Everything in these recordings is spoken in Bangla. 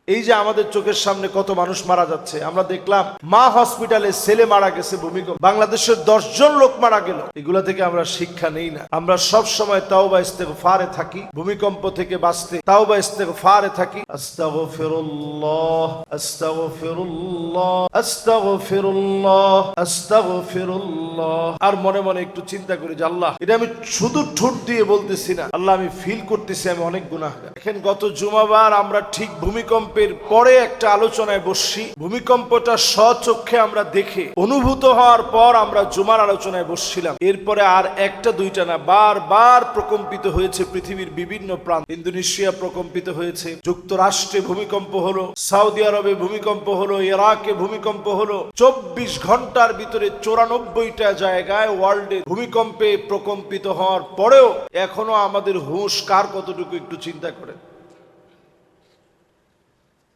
এই যে আমাদের চোখের সামনে কত মানুষ মারা যাচ্ছে, আমরা দেখলাম মা হসপিটালে ছেলে মারা গেছে ভূমিকম্প, বাংলাদেশের 10 জন লোক মারা গেল। এগুলা থেকে আমরা শিক্ষা নেই না। আমরা সব সময় তাওবা ইস্তেগফারে থাকি, ভূমিকম্প থেকে বাঁচতে তাওবা ইস্তেগফারে থাকি। আস্তাগফিরুল্লাহ আস্তাগফিরুল্লাহ আস্তাগফিরুল্লাহ আস্তাগফিরুল্লাহ। আর মনে মনে একটু চিন্তা করি যে আল্লাহ, এটা আমি শুধু ঠোঁট দিয়ে বলতেছি না, আল্লাহ আমি ফিল করতেছি আমি অনেক গুনাহগার। দেখেন গত জুমাবার আমরা ঠিক ভূমিকম্পের পরে একটা আলোচনায় বসছি, ভূমিকম্পটা স্বচক্ষে আমরা দেখে অনুভূত হওয়ার পর আমরা জুমার আলোচনায় বসছিলাম। এরপরে আর একটা দুইটা না, বারবার প্রকম্পিত হয়েছে পৃথিবীর বিভিন্ন প্রান্ত। ইন্দোনেশিয়া প্রকম্পিত হয়েছে, যুক্তরাষ্ট্রে ভূমিকম্প হলো, সৌদি আরবে ভূমিকম্প হলো, ইরাকে ভূমিকম্প হলো। 24 ঘন্টার ভিতরে 94টা জায়গায় ওয়ার্ল্ডে ভূমিকম্পে প্রকম্পিত হওয়ার পরেও এখনো আমাদের হুঁশ কার কতটুকু একটু চিন্তা করেন।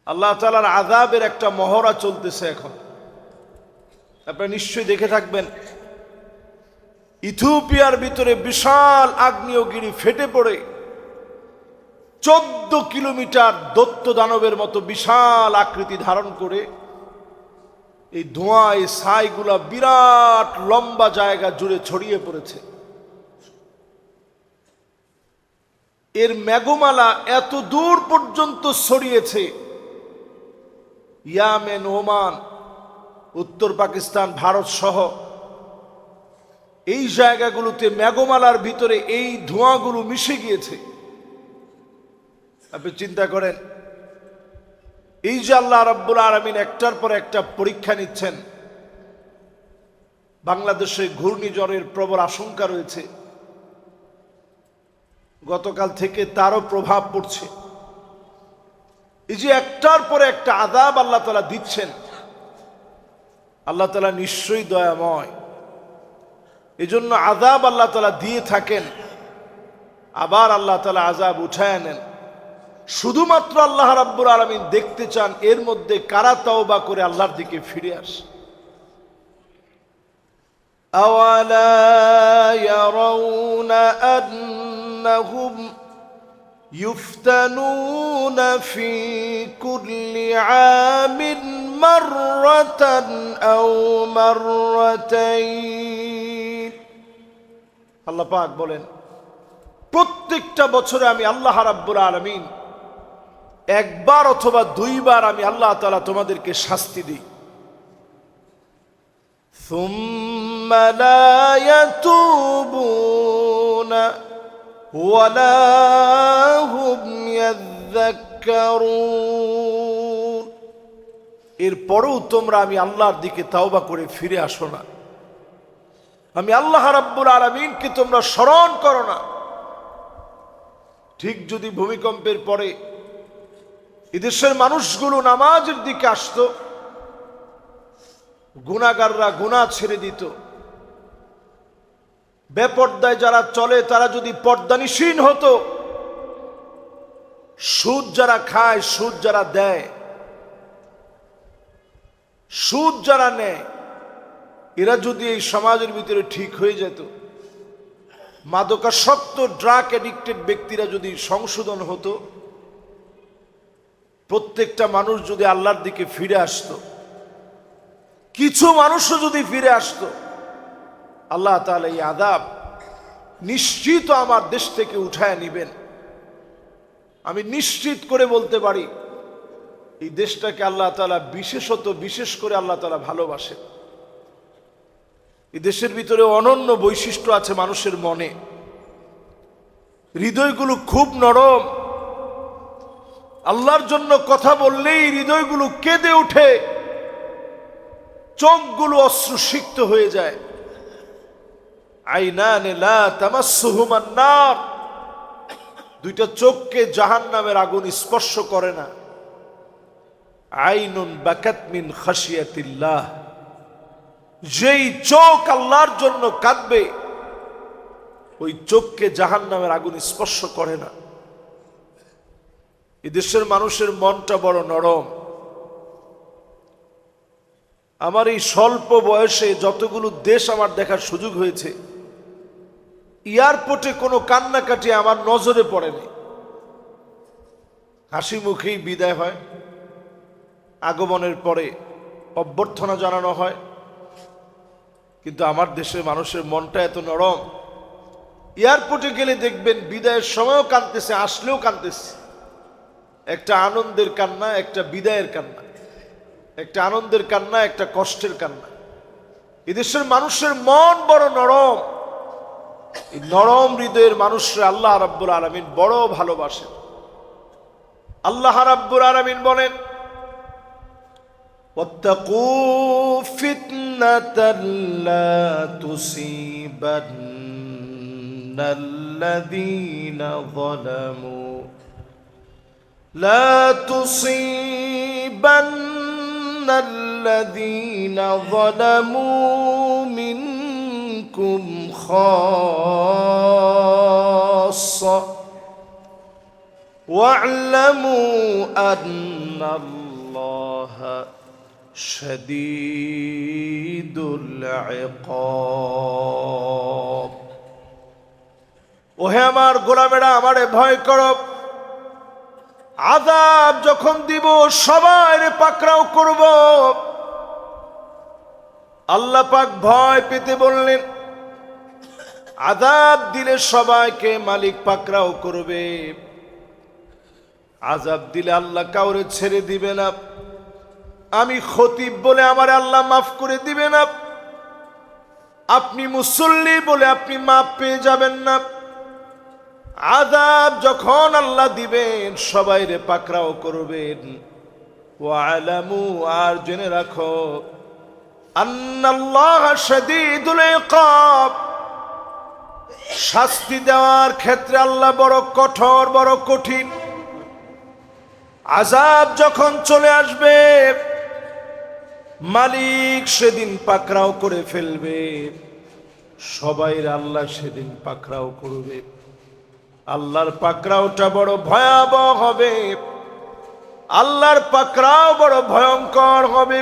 আল্লাহ তাআলার আযাবের একটা মহড়া চলতেছে এখন, আপনারা নিশ্চয়ই দেখে থাকবেন। ইথিওপিয়ার ভিতরে বিশাল আগ্নেয়গিরি ফেটে পড়ে 14 কিলোমিটার দৈত্য দানবের মতো বিশাল আকৃতি ধারণ করে এই ধোঁয়া, এই ছাইগুলা বিরাট লম্বা জায়গা জুড়ে ছড়িয়ে পড়েছে। এর মেঘমালা এত দূর পর্যন্ত ছড়িয়েছে, ইয়ামেন, ওমান, উত্তর পাকিস্তান, ভারত সহ এই জায়গাগুলোতে মেঘমালার ভিতরে এই ধোঁয়াগুলো মিশে গিয়েছে। আপনি চিন্তা করেন, এই যে আল্লাহ রাব্বুল আলামিন একটার পর একটা পরীক্ষা নিচ্ছেন। বাংলাদেশে ঘূর্ণিঝড়ের প্রবল আশঙ্কা রয়েছে, গতকাল থেকে তারও প্রভাব পড়ছে। এই যে একটার পরে একটা আযাব আল্লাহ তাআলা দিচ্ছেন, আল্লাহ তাআলা নিশ্চয়ই দয়াময়। এজন্য আযাব আল্লাহ তাআলা দিয়ে থাকেন, আবার আল্লাহ তাআলা আযাব উঠায় নেন। শুধুমাত্র আল্লাহ রাব্বুল আলামিন দেখতে চান এর মধ্যে কারা তাওবা করে আল্লাহর দিকে ফিরে আসে। আওয়ালা ইয়ারাউনা আন্নাহুম ইফতানুনা ফি কুল্লি আমিন মাররাতান আও মাররাতাইন। আল্লাহ পাক বলেন, প্রত্যেকটা বছরে আমি আল্লাহ রাব্বুল আলামিন একবার অথবা দুইবার আমি আল্লাহ তাআলা তোমাদেরকে শাস্তি দিই। সুম্মা লা ইয়াতুবুনা ওয়ালা হুম ইয়াযাক্কারুন। এরপরেও তোমরা আমি আল্লাহর দিকে তাওবা করে ফিরে আসো না, আমি আল্লাহ রাব্বুল আলামিনকে তোমরা স্মরণ করো না। ঠিক যদি ভূমিকম্পের পরে এদেশের মানুষগুলো নামাজের দিকে আসতো, গুনাহগাররা গুনাহ ছেড়ে দিত, বেপরদায় যারা চলে তারা যদি পর্দানিসীন হতো, সুদ যারা খায়, সুদ যারা দেয়, সুদ যারা নেয়, এরা যদি এই সমাজের ভিতরে ঠিক হয়ে যেত, মাদকাসক্ত ড্রাগ অ্যাডিক্টেড ব্যক্তিরা যদি সংশোধন হতো, প্রত্যেকটা মানুষ যদি আল্লাহর দিকে ফিরে আসতো, কিছু মানুষও যদি ফিরে আসতো, আল্লাহ তাআলা এই আযাব নিশ্চিত আমার দেশ থেকে উঠায় নিবেন। আমি নিশ্চিত করে বলতে পারি, এই দেশটাকে আল্লাহ তাআলা বিশেষ করে আল্লাহ তাআলা ভালোবাসে। এই দেশের ভিতরে অনন্য বৈশিষ্ট্য আছে মানুষের মনে, হৃদয়গুলো খুব নরম। আল্লাহর জন্য কথা বললেই হৃদয়গুলো কেঁদে ওঠে, চোখগুলো অশ্রুসিক্ত হয়ে যায়। আইনানে লা তামাসসুহুমান নার, দুইটা চোখকে জাহান্নামের আগুন স্পর্শ করে না। আইনুন বাকাত মিন খাশিয়াতিল্লাহ, যেই চোখ আল্লাহর জন্য কাঁদবে ওই চোখকে জাহান্নামের আগুন স্পর্শ করে না। এদেশের মানুষের মনটা বড় নরম। আমার এই স্বল্প বয়সে যতগুলো দেশ আমার দেখার সুযোগ হয়েছে, এয়ারপোর্টে কোনো কান্নাকাটি আমার নজরে পড়েনি, হাসি মুখেই বিদায় হয়। আগমনের পরে অভ্যর্থনা জানানো হয়, কিন্তু আমার দেশের মানুষের মনটা এত নরম, এয়ারপোর্টে গেলে দেখবেন বিদায়ের সময়ও কাঁদতেছে, আসলেও কাঁদতেছে। একটা আনন্দের কান্না, একটা বিদায়ের কান্না, একটা আনন্দের কান্না, একটা কষ্টের কান্না। এদেশের মানুষের মন বড় নরম। এই নরম হৃদয়ের মানুষরা আল্লাহ রাব্বুল আলামিন বড় ভালোবাসেন। আল্লাহ রাব্বুল আলামিন বলেন, ওয়াত্তাকু ফিতনাতাল লা তুসিবান্নাল্লাযীনা যালামু لا تصيبن الذين ظلموا منكم خاصة واعلموا أن الله شديد العقاب। ওহে আমার গোলামেরা, আমারে ভয় করো। আযাব যখন দিব সবাইরে পাকড়াও করব। আল্লাহ পাক ভয় পেতে বললেন, আযাব দিলে সবাইকে মালিক পাকড়াও করবে। আযাব দিলে আল্লাহ কাউরে ছেড়ে দিবে না। আমি খতিব বলে আমার আল্লাহ মাফ করে দিবে না। আপনি মুসল্লি বলে আপনি মাফ পেয়ে যাবেন না। আযাব যখন আল্লাহ দিবেন সবাইরে পাকড়াও করবেন। ওয়ালামু, আর জেনে রাখো, আন্নাল্লাহ শাদীদুল ইকাব, শাস্তি দেওয়ার ক্ষেত্রে আল্লাহ বড় কঠোর, বড় কঠিন। আযাব যখন চলে আসবে মালিক সেদিন পাকড়াও করে ফেলবে। সবাইরে আল্লাহ সেদিন পাকড়াও করবে। আল্লাহর পাকড়াওটা বড় ভয়াবহ হবে। আল্লাহর পাকড়াও বড় ভয়ঙ্কর হবে।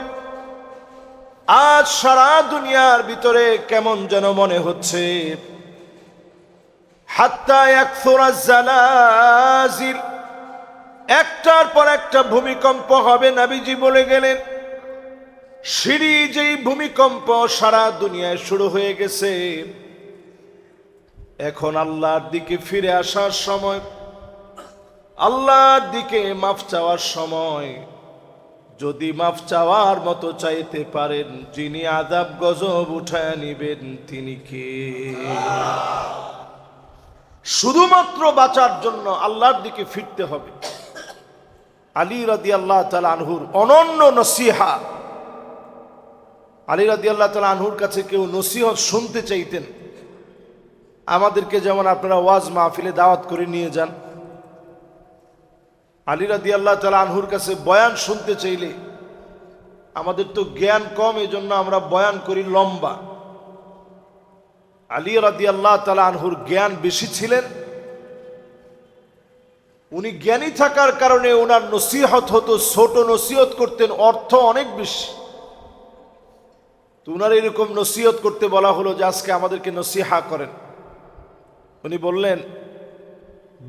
আজ সারা দুনিয়ার ভিতরে কেমন যেন মনে হচ্ছে, হাত্তা ইয়াকসুরা জালাজিল, একটার পর একটা ভূমিকম্প হবে। নবীজি বলে গেলেন, সিঁড়ি যেই ভূমিকম্প সারা দুনিয়ায় শুরু হয়ে গেছে, এখন আল্লাহর দিকে ফিরে আসার সময়, আল্লাহর দিকে মাফ চাওয়ার সময়। যদি মাফ চাওয়ার মতো চাইতে পারেন, যিনি আযাব গজব উঠায় নিবেন তিনি কে? শুধুমাত্র বাঁচার জন্য আল্লাহর দিকে ফিরতে হবে। আলী রাদিয়াল্লাহু তাআলা আনহুর অনন্য নসিহা। আলী রাদিয়াল্লাহু তাআলা আনহুর কাছে কেউ নসিহত শুনতে চাইতেন, আমাদেরকে যেমন আপনারা ওয়াজ মাহফিলে দাওয়াত করে নিয়ে যান, আলী রাদিয়াল্লাহু তাআলা আনহুর কাছে বয়ান শুনতে চাইলে, আমাদের তো জ্ঞান কম, এজন্য আমরা বয়ান করি লম্বা। আলী রাদিয়াল্লাহু তাআলা আনহুর জ্ঞান বেশি ছিলেন। উনি জ্ঞানী থাকার কারণে ওনার নসিহত হতো ছোট, নসিহত করতেন অর্থ অনেক বেশি। তো ওনার এরকম নসিহত করতে বলা হলো যে আজকে আমাদেরকে নসিহা করেন। উনি বললেন,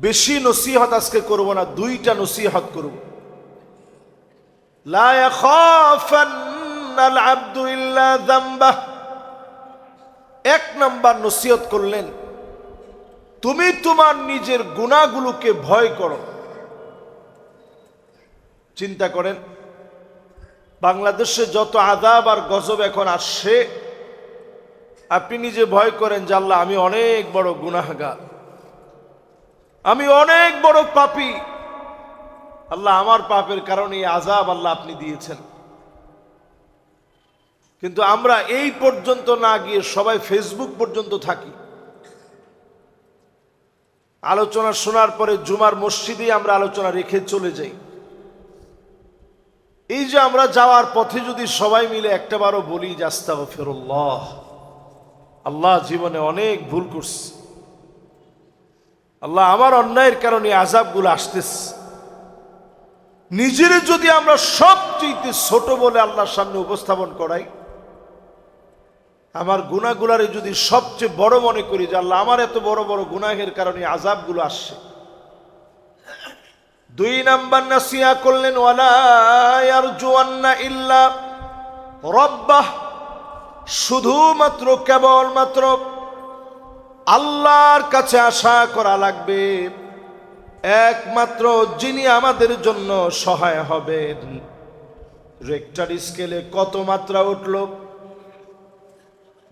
বেশি নসিহত আজকে করব না, দুইটা নসিহত করব। লা ইয়াখাফান্নাল আবদু ইল্লা যামবাহ। এক নাম্বার নসিহত করলেন, তুমি তোমার নিজের গুনাহগুলোকে ভয় করো। চিন্তা করেন, বাংলাদেশে যত আযাব আর গজব এখন আসছে, আপনি নিজে ভয় করেন যে আল্লাহ আমি অনেক বড় গুনাহগার, আমি অনেক বড় পাপী, আল্লাহ আমার পাপের কারণে এই আযাব আল্লাহ আপনি দিয়েছেন। কিন্তু আমরা এই পর্যন্ত না গিয়ে সবাই ফেসবুক পর্যন্ত থাকি। আলোচনা শোনার পরে জুমার মসজিদে আমরা আলোচনা রেখে চলে যাই। এই যে আমরা যাওয়ার পথে যদি সবাই মিলে একটাবারও বলি যে আস্তাগফিরুল্লাহ, আল্লাহ জীবনে অনেক ভুল করছি, আল্লাহ আমার অন্যায়ের কারণে আযাবগুলো আসতেছে, নিজের যদি আমরা সবচেয়ে ছোট বলে আল্লাহর সামনে উপস্থাপন করাই, আমার গুনাহগুলারে যদি সবচেয়ে বড় মনে করি যে আল্লাহ আমার এত বড় বড় গুনাহের কারণে আযাবগুলো আসছে, দুই নাম্বার নাসিহা করলেন, ওয়ালা ইয়ারজুয়ান্না ইল্লা রাব্বাহ, শুধুমাত্র কেবলমাত্র আল্লাহর কাছে আশা করা লাগবে, একমাত্র যিনি আমাদের জন্য সহায় হবেন। রেক্টার স্কেলে কত মাত্রা উঠল?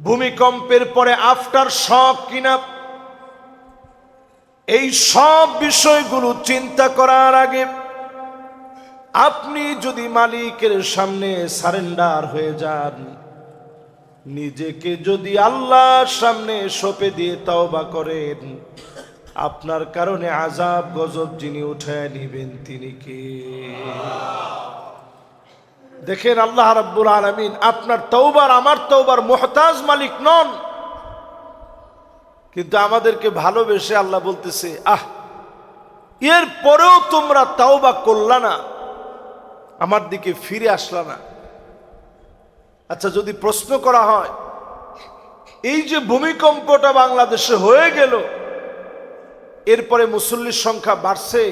ভূমিকম্পের পরে আফটার শক কিনা, এই সব বিষয়গুলো চিন্তা করার আগে আপনি যদি মালিকের সামনে সারেন্ডার হয়ে যান, নিজেকে যদি আল্লাহর সামনে সঁপে দিয়ে তওবা করেন, আপনার কারণে আযাব গজব যিনি উঠায় নিবেন তিনি কে? দেখেন, আল্লাহ রাব্বুল আলামিন আপনার তওবার আমার তওবার মুহতাজ মালিক নন, কিন্তু আমাদেরকে ভালোবেসে আল্লাহ বলতেছে, এর পরেও তোমরা তওবা করলা না, আমার দিকে ফিরে আসলা না। আচ্ছা, যদি প্রশ্ন করা হয়, এই যে ভূমিকম্পটা বাংলাদেশে হয়ে গেল, এরপরে মুসল্লির সংখ্যা বাড়ছে,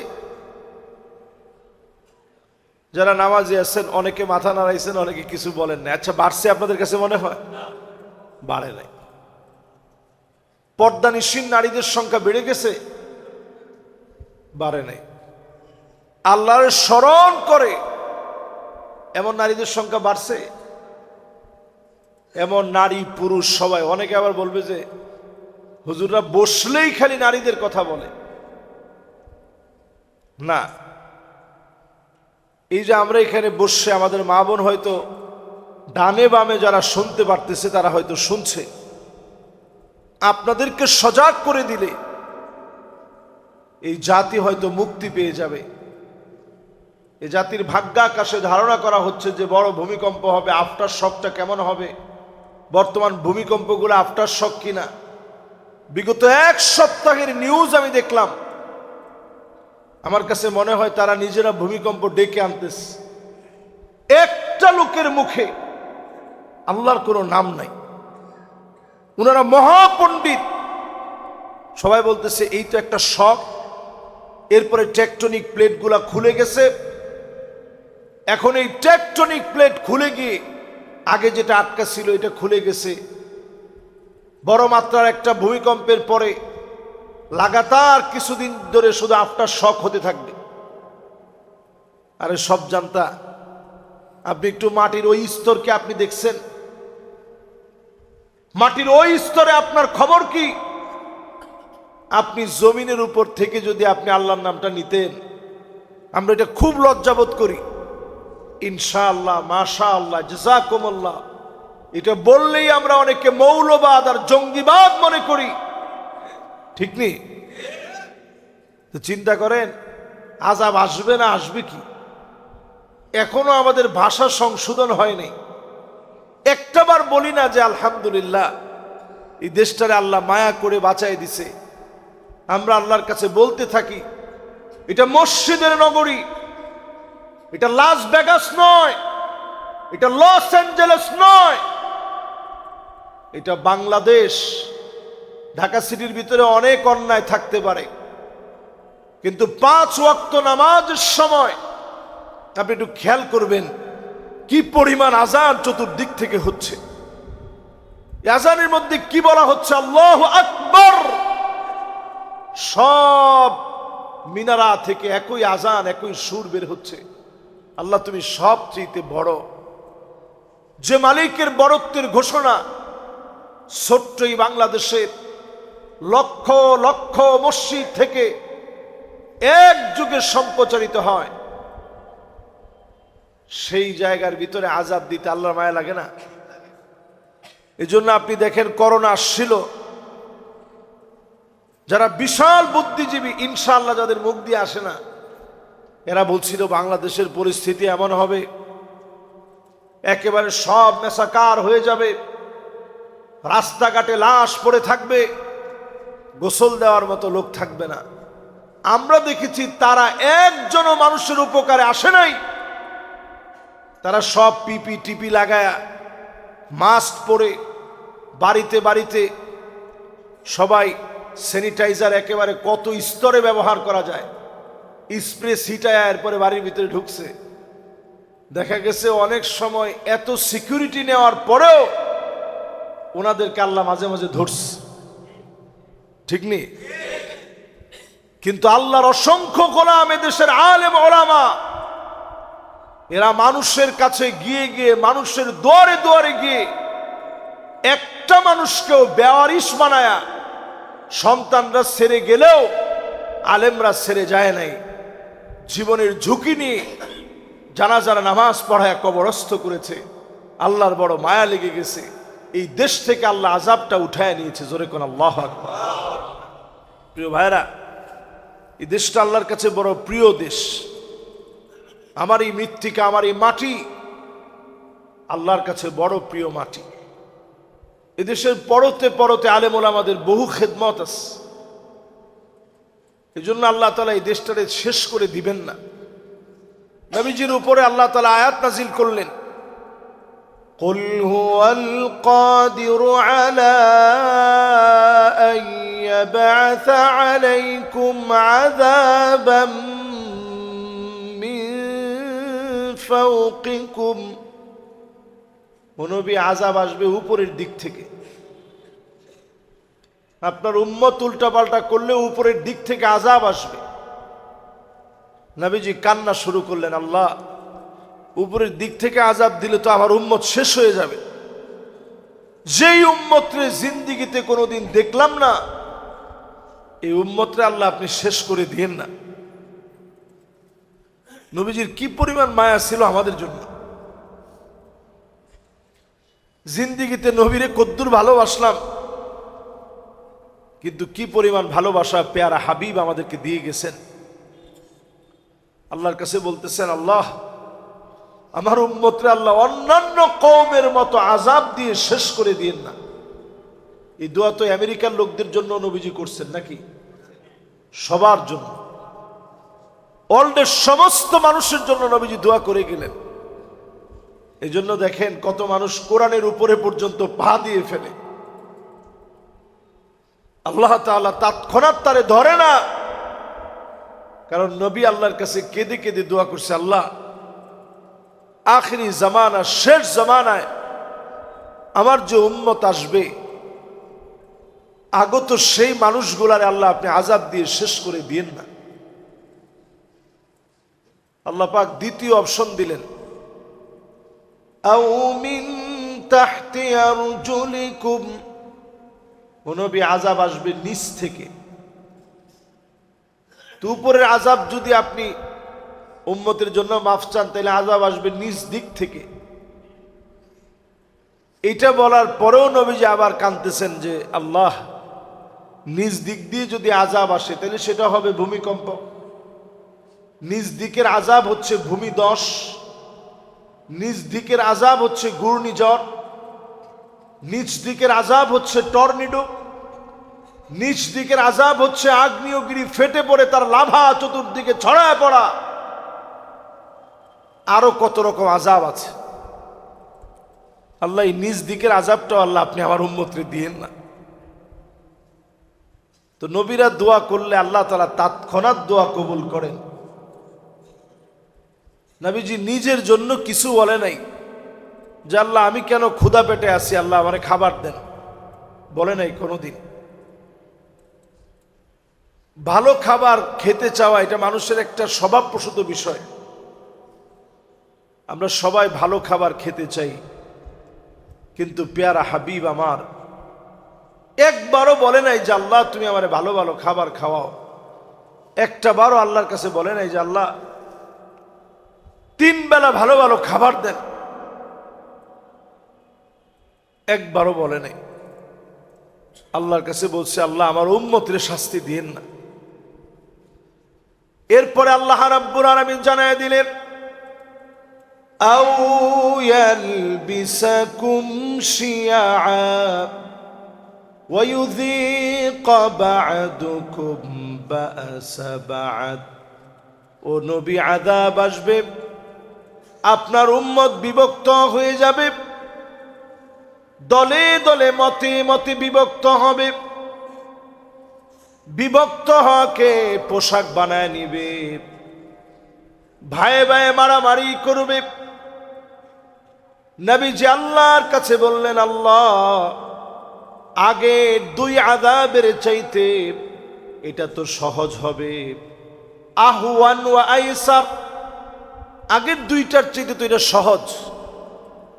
যারা নামাজি আছেন অনেকে মাথা নাড়াইছেন, অনেকে কিছু বলেন না। আচ্ছা, বাড়ছে আপনাদের কাছে মনে হয়? বাড়ে নাই। পর্দানিসীন নারীদের সংখ্যা বেড়ে গেছে? বাড়ে নাই। আল্লাহর স্মরণ করে এমন নারীদের সংখ্যা বাড়ছে? এমন নারী পুরুষ সবাই। অনেকে আবার বলবে যে হুজুররা বসলেই খালি নারীদের কথা বলে। না, এই যে আমরা এখানে বসে আমাদের মা বোন হয়তো ডানে বামে যারা শুনতে পারতেছে তারা হয়তো শুনছে, আপনাদেরকে সজাগ করে দিলে এই জাতি হয়তো মুক্তি পেয়ে যাবে। এই জাতির ভাগ্যাকাশে ধারণা করা হচ্ছে যে বড় ভূমিকম্প হবে, আফটার শকটা কেমন হবে। বর্তমান ভূমিকম্পগুলো আফটার শক কিনা, বিগত এক সপ্তাহের নিউজ আমি দেখলাম, আমার কাছে মনে হয় তারা নিজেরা ভূমিকম্প ডেকে আনতেছে। একটা লোকের মুখে আল্লাহর কোনো নাম নাই, উনারা মহাপণ্ডিত, সবাই বলতেছে এই তো একটা শক, এরপরে টেকটনিক প্লেটগুলা খুলে গেছে, এখন এই টেকটনিক প্লেট খুলে গিয়ে আগে যেটা আটকা ছিল এটা খুলে গেছে। বড় মাত্রার একটা ভূমিকম্পের পরে লাগাতার কিছুদিন ধরে শুধু আফটার শক হতে থাকবে। আরে সব জানতা, আপনি একটু মাটির ওই স্তরকে আপনি দেখছেন? মাটির ওই স্তরে আপনার খবর কি? আপনি জমিনের উপর থেকে যদি আপনি আল্লাহর নামটা নিতেন, আমরা এটা খুব লজ্জাবোধ করি। ইনশাআল্লাহ, মাশাআল্লাহ, জাযাকুমুল্লাহ, এটা বললেই আমরা অনেকে মৌলবাদ আর জঙ্গিবাদ মনে করি, ঠিক নেই? তো চিন্তা করেন, আযাব আসবে না আসবে কি? এখনো আমাদের ভাষা সংশোধন হয়নি। একটাবার বলি না যে আলহামদুলিল্লাহ এই দেশটারে আল্লাহ মায়া করে বাঁচাই দিছে। আমরা আল্লাহর কাছে বলতে থাকি, এটা মসজিদের নগরী, এটা লাস ভেগাস নয়, এটা লস অ্যাঞ্জেলেস নয়, এটা বাংলাদেশ। ঢাকা সিটির ভিতরে অনেক অন্যায় থাকতে পারে, কিন্তু 5 ওয়াক্ত নামাজের সময় আপনি একটু খেয়াল করবেন কি পরিমাণ আযান চতুর্দিক থেকে হচ্ছে। আযানের মধ্যে কি বলা হচ্ছে? আল্লাহু আকবার। সব মিনারা থেকে একই আযান, একই সুর বের হচ্ছে, আল্লাহ তুমি সবচেয়ে বড়। যে মালিকের বড়ত্বের ঘোষণা ছোট্ট এই বাংলাদেশের লক্ষ লক্ষ মসজিদ থেকে এক যুগে সম্প্রচারিত হয়, সেই জায়গার ভিতরে আযাব দিতে আল্লাহর মায়া লাগে না? এজন্য আপনি দেখেন, করোনা আসছিল, যারা বিশাল বুদ্ধিজীবী, ইনশাআল্লাহ যাদের মুখ দিয়ে আসে না, এরা বলছিল বাংলাদেশের পরিস্থিতি এমন হবে, একেবারে সব মেসাকার হয়ে যাবে, রাস্তাঘাটে লাশ পড়ে থাকবে, গোসল দেওয়ার মতো লোক থাকবে না। আমরা দেখেছি তারা একজনও মানুষের উপকারে আসে নাই। তারা সব পিপি টিপি লাগায়া, মাস্ক পরে, বাড়িতে বাড়িতে সবাই স্যানিটাইজার একেবারে কত স্তরে ব্যবহার করা যায়, স্প্রে ছিটায় এরপরে বাড়ির ভিতরে ঢুকছে। দেখা গেছে অনেক সময় এত সিকিউরিটি নেওয়ার পরেও ওনাদেরকে আল্লাহ মাঝে মাঝে ধরছে, ঠিক নেই? কিন্তু আল্লাহর অসংখ্য গোলাম এদেশের আলেম ওলামা, এরা মানুষের কাছে গিয়ে গিয়ে, মানুষের দুয়ারে দুয়ারে গিয়ে একটা মানুষকেও বেওয়ারিশ বানায়া, সন্তানরা ছেড়ে গেলেও আলেমরা ছেড়ে যায় নাই, জীবনের ঝুঁকি নিয়ে জানাজার নামাজ পড়ায় কবরস্থ করেছে। আল্লাহর বড় মায়া লেগে গেছে, এই দেশ থেকে আল্লাহ আযাবটা উঠায় নিয়েছে। জোরে কোন আল্লাহু আকবার। প্রিয় ভাইরা, এই দেশটা আল্লাহর কাছে বড় প্রিয় দেশ। আমার এই মৃত্তিকা, আমার এই মাটি আল্লাহর কাছে বড় প্রিয় মাটি। এদেশের পরতে পরতে আলেম ওলামাদের বহু খেদমত আছে। এই জন্য আল্লাহ তাআলা এই দেশটারে শেষ করে দিবেন না। নবীজির উপরে আল্লাহ তাআলা আয়াত নাজিল করলেন, কুল হুয়াল কাদিরু আলা আন ইয়াবআসা আলাইকুম আযাবাম মিন ফাওকিকুম। ও নবী, আযাব আসবে উপরের দিক থেকে। আপনার উম্মত উল্টাপাল্টা করলে উপরের দিক থেকে আযাব আসবে। নবীজি কান্না শুরু করলেন, আল্লাহ, উপরের দিক থেকে আযাব দিলে তো আমার উম্মত শেষ হয়ে যাবে। যেই উম্মতরে জিন্দিগিতে কোনোদিন দেখলাম না, এই উম্মতরে আল্লাহ আপনি শেষ করে দিয়েন না। নবীজির কি পরিমাণ মায়া ছিল আমাদের জন্য। জিন্দিগিতে নবীরে কদ্দুর ভালোবাসলাম, কিন্তু কি পরিমাণ ভালোবাসা পেয়ারা হাবিব আমাদেরকে দিয়ে গেছেন। আল্লাহর কাছে বলতেছেন, আল্লাহ, আমার উম্মতরে আল্লাহ অন্যান্য কওমের মতো আযাব দিয়ে শেষ করে দিয়েন না। এই দোয়া তো আমেরিকার লোকদের জন্য নবীজি করছেন নাকি? সবার জন্য, ওয়ার্ল্ডের সমস্ত মানুষের জন্য নবীজি দোয়া করে গেলেন। এই জন্য দেখেন কত মানুষ কোরআনের উপরে পর্যন্ত পা দিয়ে ফেলে, আল্লাহ তাআলা তৎক্ষণাৎ তারে ধরে না। কারণ নবী আল্লাহর কাছে কেঁদে কেঁদে দোয়া করছে, আল্লাহ, আখিরি জামানা, শেষ জামানায় আমার যে উম্মত আসবে, আগত সেই মানুষগুলারে আল্লাহ আপনি আযাব দিয়ে শেষ করে দিয়েন না। আল্লাহ পাক দ্বিতীয় অপশন দিলেন, আও মিন তাহতি আরজুলিকুম। ও নবী, আযাব আসবে নিচ থেকে। তো উপরের আযাব যদি আপনি উম্মতের জন্য মাফ চান, তাহলে আযাব আসবে নিচ দিক থেকে। এটা বলার পরেও নবীজি আবার কাঁদতেছেন যে, আল্লাহ, নিজ দিক দিয়ে যদি আযাব আসে তাহলে সেটা হবে ভূমিকম্প। নিজ দিকের আযাব হচ্ছে ভূমিধস, নিজ দিকের আযাব হচ্ছে ঘূর্ণিঝড়, নিজ দিকের আযাব হচ্ছে টর্নেডো, নিজ দিকের আযাব হচ্ছে আগ্নেয়গিরি ফেটে পড়ে তার লাভা চতুর্দিকে ছড়ায় পড়া। আরো কত রকম আযাব আছে। আল্লাহ, এই নিজ দিকের আযাবটাও আল্লাহ আপনি আমার উম্মতরে দিয়েন না। তো নবীরা দোয়া করলে আল্লাহ তাআলা তৎক্ষণাৎ দোয়া কবুল করেন। নবীজি নিজের জন্য কিছু বলে নাই যে আল্লাহ আমি কেন ক্ষুধা পেটে আছি, আল্লাহ আমারে খাবার দেন, বলে নাই কোনোদিন। ভালো খাবার খেতে চাওয়া এটা মানুষের একটা স্বভাবপ্রসূত বিষয়। আমরা সবাই ভালো খাবার খেতে চাই, কিন্তু পেয়ারা হাবিব আমার একবারও বলে নাই যে আল্লাহ তুমি আমারে ভালো ভালো খাবার খাওয়াও। একটা বারও আল্লাহর কাছে বলে নাই যে আল্লাহ 3 বেলা ভালো ভালো খাবার দেন, একবারও বলে নাই। আল্লাহর কাছে বলছে, আল্লাহ আমার উম্মতের শাস্তি দিয়েন না। এরপরে আল্লাহ রাব্বুল আলামিন জানায় দিলেন, আও ইয়ালবিসাকুম শিয়া ওয়া ইউযীকা বা'দুকুম বা'সা বা'দ। ও নবী, আযাব আসবে, আপনার উম্মত বিভক্ত হয়ে যাবে, দলে দলে মতে মতে বিভক্ত হবে। বিভক্ত হওয়াকে পোশাক বানায় নিবে, ভাইয়ে ভাইয়ে মারামারি করবে। নবীজি আল্লাহর কাছে বললেন, আল্লাহ, আগে দুই আযাবের চাইতে এটা তো সহজ হবে, আহওয়ান ওয়া আইসার, আগের দুইটার চাইতে তো এটা সহজ।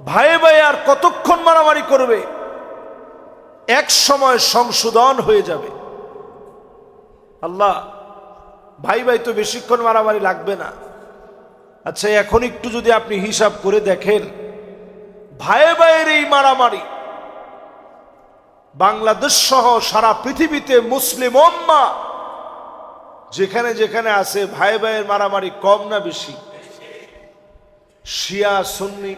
ভাইয়ে ভাইয়ে আর কতক্ষণ মারামারি করবে, এক সময় সংশোধন হয়ে যাবে। আল্লাহ, ভাই ভাই তো বেশিক্ষণ মারামারি লাগবে না। আচ্ছা, এখন একটু যদি আপনি হিসাব করে দেখেন, ভাইয়ে ভাইয়ের এই মারামারি বাংলাদেশ সহ সারা পৃথিবীতে মুসলিম উম্মাহ যেখানে যেখানে আছে, ভাই ভাইয়ের মারামারি কম না বেশি? শিয়া সুন্নি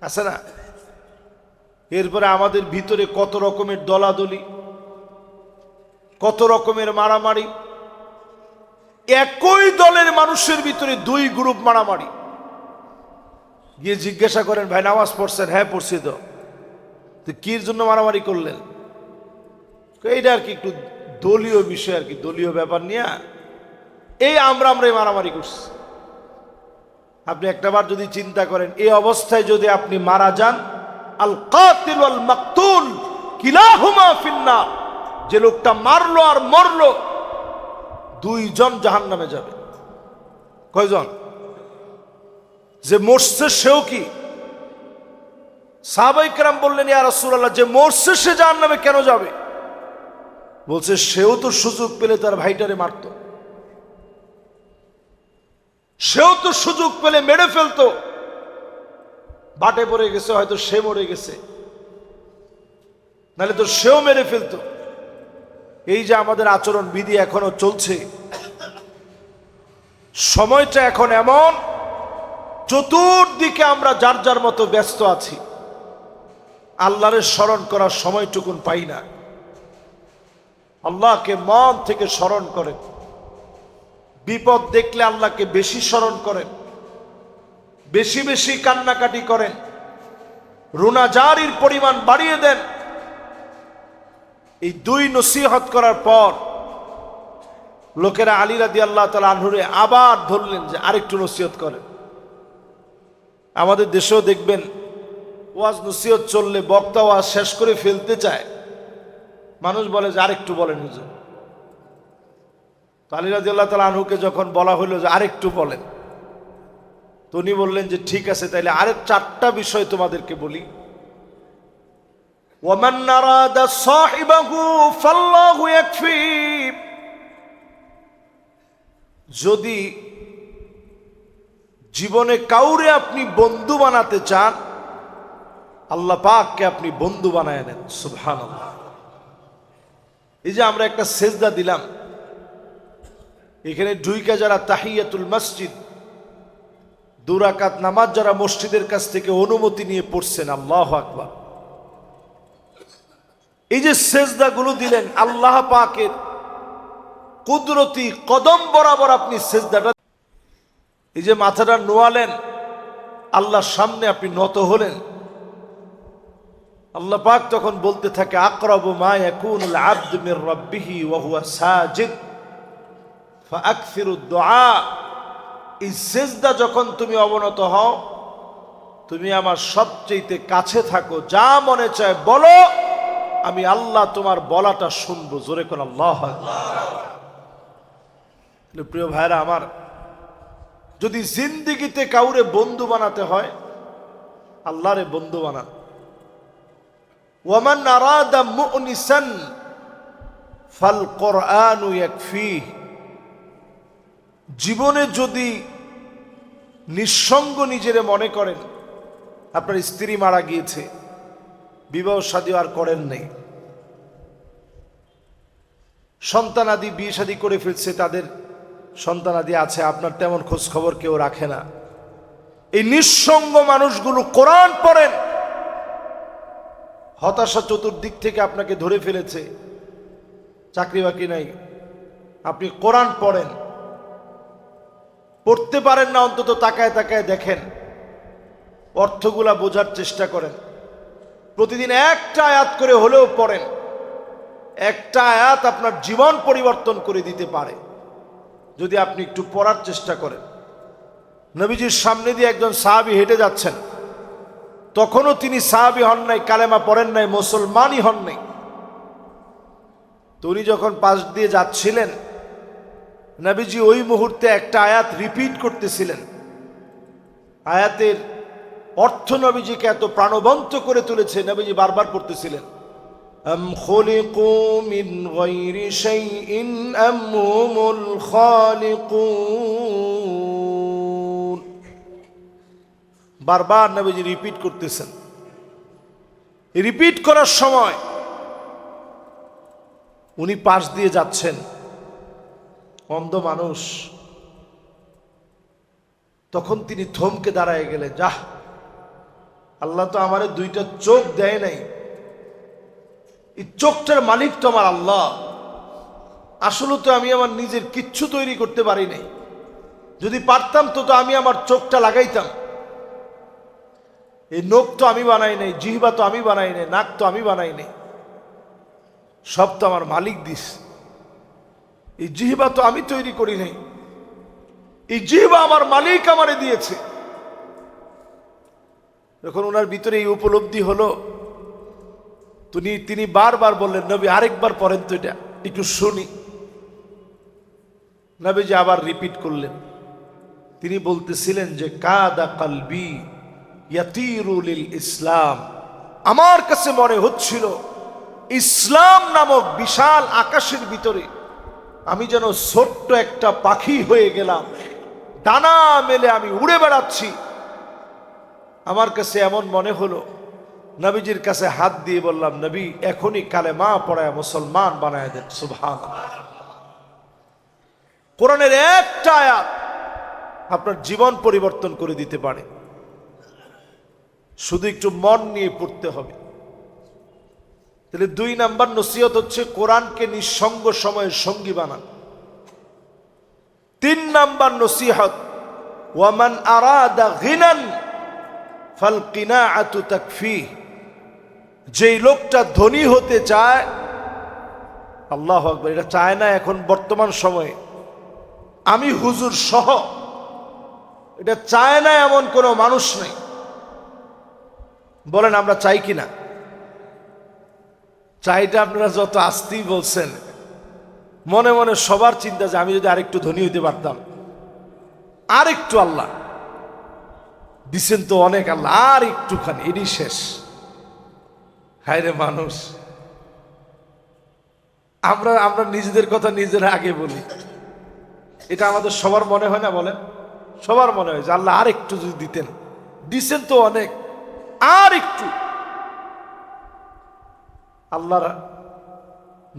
আছে না? এরপরে আমাদের ভিতরে কত রকমের দলাদলি, কত রকমের মারামারি। একই দলের মানুষের ভিতরে দুই গ্রুপ মারামারি। গিয়ে জিজ্ঞাসা করেন, ভাই নামাজ পড়ছেন? হ্যাঁ পড়ছি। তো কির জন্য মারামারি করলেন? এইটা আর কি একটু দলীয় বিষয়, আর কি দলীয় ব্যাপার নিয়ে এই আমরাই মারামারি করছি। আপনি একটাবার যদি চিন্তা করেন, এই অবস্থায় যদি আপনি মারা যান, আল কাতিল ওয়াল মাকতুল কিলাহুমা ফিন্নার, যে লোকটা মারলো আর মরলো দুইজন জাহান্নামে যাবে। কয়জন? যে মরছে সেও কি? সাহাবায়ে কেরাম বললেন, ইয়া রাসূলুল্লাহ, যে মরছে সে জাহান্নামে কেন যাবে? বলছে, সেও তো সুযোগ পেলে তার ভাইটারে মারতো, সেও তো সুযোগ পেলে মেরে ফেলতো। বাটে পড়ে গেছে, হয়তো সে মরে গেছে, নাহলে তো সেও মেরে ফেলতো। এই যে আমাদের আচরণ বিধি এখনো চলছে, সময়টা এখন এমন, চতুর্দিকে আমরা যার যার মতো ব্যস্ত আছি, আল্লাহরে স্মরণ করার সময়টুকুন পাই না। আল্লাহকে মন থেকে স্মরণ করেন, বিপদ দেখলে আল্লাহকে বেশি স্মরণ করেন, বেশি বেশি কান্নাকাটি করেন, রুনাজারির পরিমাণ বাড়িয়ে দেন। এই দুই নসিহত করার পর লোকেরা আলী রাদিয়াল্লাহু তাআলা আনহুরে আবার ধরলেন যে আরেকটু নসিহত করেন। আমাদের দেশেও দেখবেন, ওয়াজ নসিহত চললে বক্তা ওয়াজ শেষ করে ফেলতে চায়, মানুষ বলে যে আরেকটু বলেন হুজুর। আলী রাদিয়াল্লাহু তাআলা আনহুকে যখন বলা হলো যে আরেকটু বলেন, তো উনি বললেন যে ঠিক আছে, তাইলে আরেক 4টা বিষয় তোমাদেরকে বলি। ওয়ামান নারাদা সাহিবাহু ফাল্লাহু ইয়াকফি, যদি জীবনে কাউরে আপনি বন্ধু বানাতে চান, আল্লাহ পাককে আপনি বন্ধু বানায় নেন। সুবহানাল্লাহ। এই যে আমরা একটা সেজদা দিলাম, এখানে ঢুইকা যারা তাহিয়াতুল মসজিদ 2 রাকাত নামাজ যারা মসজিদের কাছ থেকে অনুমতি নিয়ে পড়ছেন, আল্লাহু আকবার, এই যে সেজদাগুলো দিলেন, আল্লাহ পাকের কুদরতি কদম বরাবর আপনি সেজদাটা, এই যে মাথাটা নোয়ালেন, আল্লাহর সামনে আপনি নত হলেন, আল্লাহ পাক তখন বলতে থাকে, আকরাবু মা ইয়াকুনুল আবদু মির রাব্বিহি ওয়া হুয়া সাজিদ ফাআকসিরুদ দুআ। এই সেজদা যখন তুমি অবনত হও, তুমি আমার সবচেয়ে কাছে থাকো, যা মনে চায় বলো, আমি আল্লাহ তোমার বলাটা শুনবো। জোরে কোন আল্লাহু আকবার। প্রিয় ভাইরা আমার, যদি জিন্দেগিতে কাউরে বন্ধু বানাতে হয়, আল্লাহরে বন্ধু বানান। ওয়ামান আরাদা মুনিসান ফাল কুরআনু ইয়াকফিহি, জীবনে যদি নিঃসঙ্গ নিজেরে মনে করেন, আপনার স্ত্রী মারা গিয়েছে, বিবাহ শাদী আর করেন নেই, সন্তানাদি বিয়ে শাদী করে ফেলছে, তাদের সন্তানাদি আছে, আপনার তেমন খোঁজ খবর কেউ রাখে না, এই নিঃসঙ্গ মানুষগুলো কোরআন পড়েন। হতাশা চতুর্দিক থেকে আপনাকে ধরে ফেলেছে, চাকরি বাকরি নাই, আপনি কোরআন পড়েন, পড়তে পারেন না, অন্তত তাকায় তাকায় দেখেন, অর্থগুলা বোঝার চেষ্টা করেন, প্রতিদিন একটা আয়াত করে হলেও পড়েন। একটা আয়াত আপনার জীবন পরিবর্তন করে দিতে পারে যদি আপনি একটু পড়ার চেষ্টা করেন। নবীজির সামনে দিয়ে একজন সাহাবী হেঁটে যাচ্ছেন, তখনও তিনি সাহাবী হন নাই, কালেমা পড়েন নাই, মুসলমানই হন নাই। তো উনি যখন পাশ দিয়ে যাচ্ছিলেন, নবীজি ওই মুহূর্তে একটা আয়াত রিপিট করতেছিলেন। আয়াতের অর্থ নবীজিকে এত প্রাণবন্ত করে তুলেছে, নবীজি বারবার পড়তেছিলেন, আম খুলিকু মিন গায়রি শাইইন আম হুমুল খালিকুন। বারবার নবীজি রিপিট করতেছেন। রিপিট করার সময় উনি পাশ দিয়ে যাচ্ছেন, অন্ধ মানুষ। তখন তিনি থমকে দাঁড়ায় গেলেন, যাহ, আল্লাহ তো আমারে দুইটা চোখ দেয় নাই, এই চোখটার মালিক তো আমার আল্লাহ। আসলে তো আমি আমার নিজের কিচ্ছু তৈরি করতে পারি নাই, যদি পারতাম তো আমি আমার চোখটা লাগাইতাম। এই নখ তো আমি বানাই নাই, জিহ্বা তো আমি বানাই নাই, নাক তো আমি বানাই নাই, সব তো আমার মালিক দিস। এই জিহ্বা তো আমি তৈরি করি নাই, এই জিহ্বা আমার মালিক আমারে দিয়েছে। যখন ওনার ভিতরে এই উপলব্ধি হলো, তিনি বারবার বললেন, নবী আরেকবার পড়েন তো, এটা একটু শুনি। নবীজি আবার রিপিট করলেন। তিনি বলতেছিলেন যে কাদা কলবি ইয়াতিরু লিল ইসলাম, আমার কাছে মনে হচ্ছিল ইসলাম নামক বিশাল আকাশের ভিতরে আমি যেন ছোট্ট একটা পাখি হয়ে গেলাম, ডানা মেলে আমি উড়ে বেড়াচ্ছি। আমার কাছে এমন মনে হলো, নবীজির কাছে হাত দিয়ে বললাম, নবী এখনই কালেমা পড়ায় মুসলমান বানায় দেন। সুবহানাল্লাহ। কোরআনের একটা আয়াত আপনার জীবন পরিবর্তন করে দিতে পারে, শুধু একটু মন নিয়ে পড়তে হবে। তাহলে 2 নাম্বার নসিহত হচ্ছে কোরআনকে নিঃসঙ্গ সময়ের সঙ্গী বানান। 3 নাম্বার নসিহত, ওয়ামান আরাদা গিনান ফাল কিনাআতু তাকফি। যেই লোকটা ধনী হতে চায়, আল্লাহু আকবার, এটা চায় না এখন বর্তমান সময়ে, আমি হুজুর সহ, এটা চায় না এমন কোনো মানুষ নেই। বলেন আমরা চাই কিনা? চাইটা আপনারা যত আস্তেই বলছেন, মনে মনে সবার চিন্তা যে আমি যদি আরেকটু ধনী হইতে পারতাম, আরেকটু, আল্লাহ দিছেন তো অনেক, আল্লাহ আর একটুখানি, এটি শেষ। হায় রে মানুষ, আমরা নিজেদের কথা নিজেরা আগে বলি, এটা আমাদের সবার মনে হয় না? বলেন, সবার মনে হয় যে আল্লাহ আর একটু যদি দিতেন, দিছেন তো অনেক, আর একটু। আল্লাহর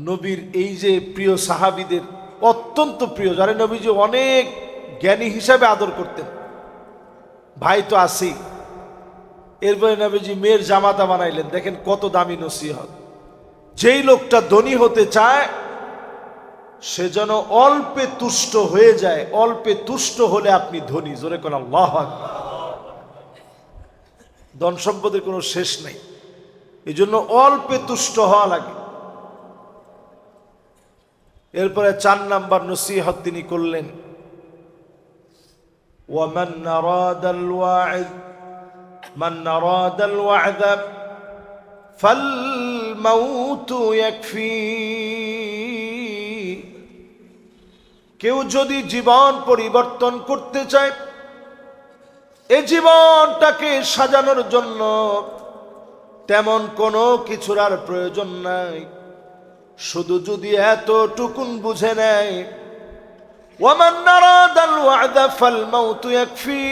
নবীর এই যে প্রিয় সাহাবীদের অত্যন্ত প্রিয়, যারা নবীজি অনেক জ্ঞানী হিসাবে আদর করতেন, ভাই তো আসি, এরপরে নবীজি মেয়ের জামাতা বানাইলেন। দেখেন কত দামি নসিহত। যেই লোকটা ধনী হতে চায় সে যেন অল্পে তুষ্ট হয়ে যায়। অল্পে তুষ্ট হলে আপনি ধনী। জোরে কোন আল্লাহু আকবার। ধন সম্পদের কোনো শেষ নেই, এই জন্য অল্পে তুষ্ট হওয়া লাগে। এরপরে 4 নাম্বার নসিহত তিনি করলেন, ومن أراد الوعظ فالموت يكفي। কেউ যদি জীবন পরিবর্তন করতে চায়, এই জীবনটাকে সাজানোর জন্য তেমন কোনো কিছুর আর প্রয়োজন নাই, শুধু যদি এতটুকুন বুঝে নেয়, ومن أراد الوعد فالموت يكفي।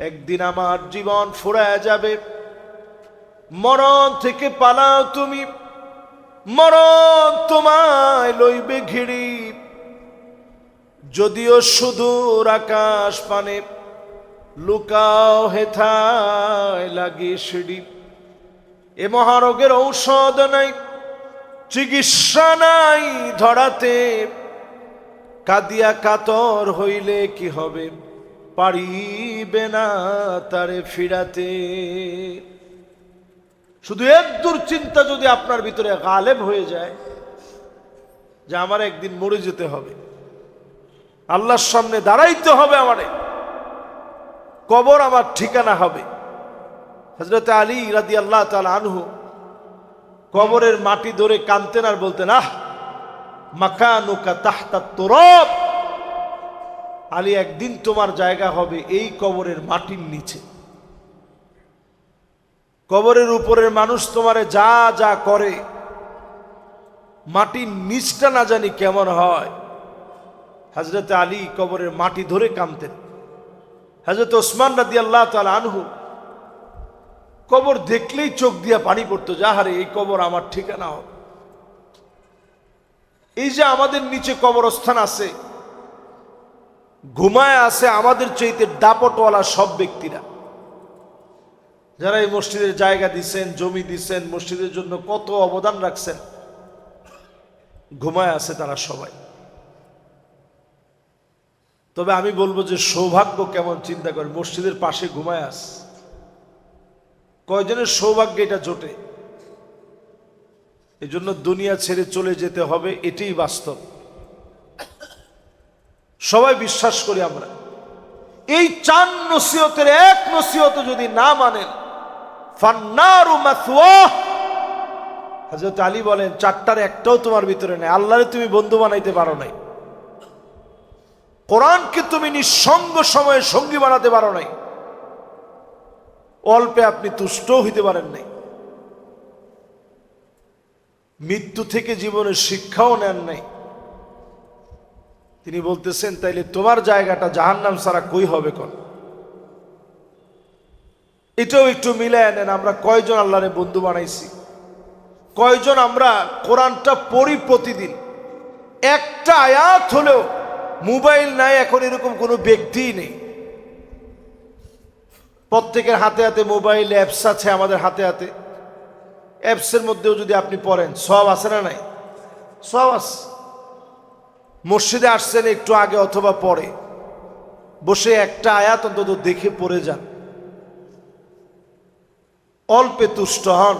একদিন আমার জীবন ফুরায় যাবে, মরণ থেকে পালাও তুমি, মরণ তোমায় লইবে ঘিরি। যদিও সুদূর আকাশ পানে, লুকাও হেথায় লাগে সিঁড়ি। এ মহারোগের ঔষধ নাই, চিকিৎসা নাই ধরাতে, কাঁদিয়া কাতর হইলে কি হবে, পারিবে না তারে ফিরাতে। শুধু এক দুশ্চিন্তা যদি আপনার ভিতরে গালেব হয়ে যায় যে আমার একদিন মরে যেতে হবে, আল্লাহর সামনে দাঁড়াইতে হবে আমারে, কবর আমার ঠিকানা হবে। হযরত আলী রাদিয়াল্লাহু তাআলা আনহু কবরের মাটি ধরে কাঁদতেন আর বলতেন, আহ মাকানুকা তাহতাত তুরাব, আলী একদিন তোমার জায়গা হবে এই কবরের মাটির নিচে। কবরের উপরের মানুষ তোমারে যা যা করে, মাটির নিচটা না জানি কেমন হয়। হযরত আলী কবরের মাটি ধরে কাঁদতেন। হযরত ওসমান রাদিয়াল্লাহু তাআলা আনহু কবর দেখলেই চোখ দিয়া পানি পড়তো, যাহারে এই কবর আমার ঠিকানা হবে। এই যে আমাদের নিচে কবরস্থান আছে, ঘুমায় আছে আমাদের চাইতে দাপটওয়ালা সব ব্যক্তিরা, যারা এই মসজিদের জায়গা দিচ্ছেন, জমি দিচ্ছেন, মসজিদের জন্য কত অবদান রাখছেন, ঘুমায় আছে তারা সবাই। তবে আমি বলবো যে সৌভাগ্য কেমন চিন্তা করে, মসজিদের পাশে ঘুমায় আস, কয়জনের সৌভাগ্য এটা জোটে। এই জন্য দুনিয়া ছেড়ে চলে যেতে হবে, এটাই বাস্তব। সবাই বিশ্বাস করি আমরা। এই 4 নসিহতের এক নসিহত যদি না মানেন, ফান্নারু মাসওয়াহ। হযরত আলী বলেন 4টার একটাও তোমার ভিতরে নেই। আল্লাহরে তুমি বন্ধু বানাইতে পারো নাই, কোরআনকে তুমি নিঃসঙ্গ সময়ে সঙ্গী বানাতে পারো নাই, অল্পে আপনি তুষ্ট হইতে পারেন নাই, মৃত্যু থেকে জীবনের শিক্ষাও নেন নাই। তিনি বলতেছেন তাইলে তোমার জায়গাটা জাহান্নাম ছাড়া কই হবে কোন? এটাও একটু মিলায় নেন, আমরা কয়জন আল্লাহরে বন্ধু বানাইছি, কয়জন আমরা কোরআনটা পড়ি প্রতিদিন। একটা আয়াত হলেও, মোবাইল নাই এখন এরকম কোনো ব্যক্তিই নেই, প্রত্যেকের হাতে হাতে মোবাইল, অ্যাপস আছে আমাদের হাতে হাতে। অ্যাপসের মধ্যেও যদি আপনি পড়েন, সব আছে না নাই? সব আছে। মসজিদে আসছেন একটু আগে অথবা পরে, বসে একটা আয়াত অন্তত দেখে পড়ে যান, অল্পে তুষ্ট হন।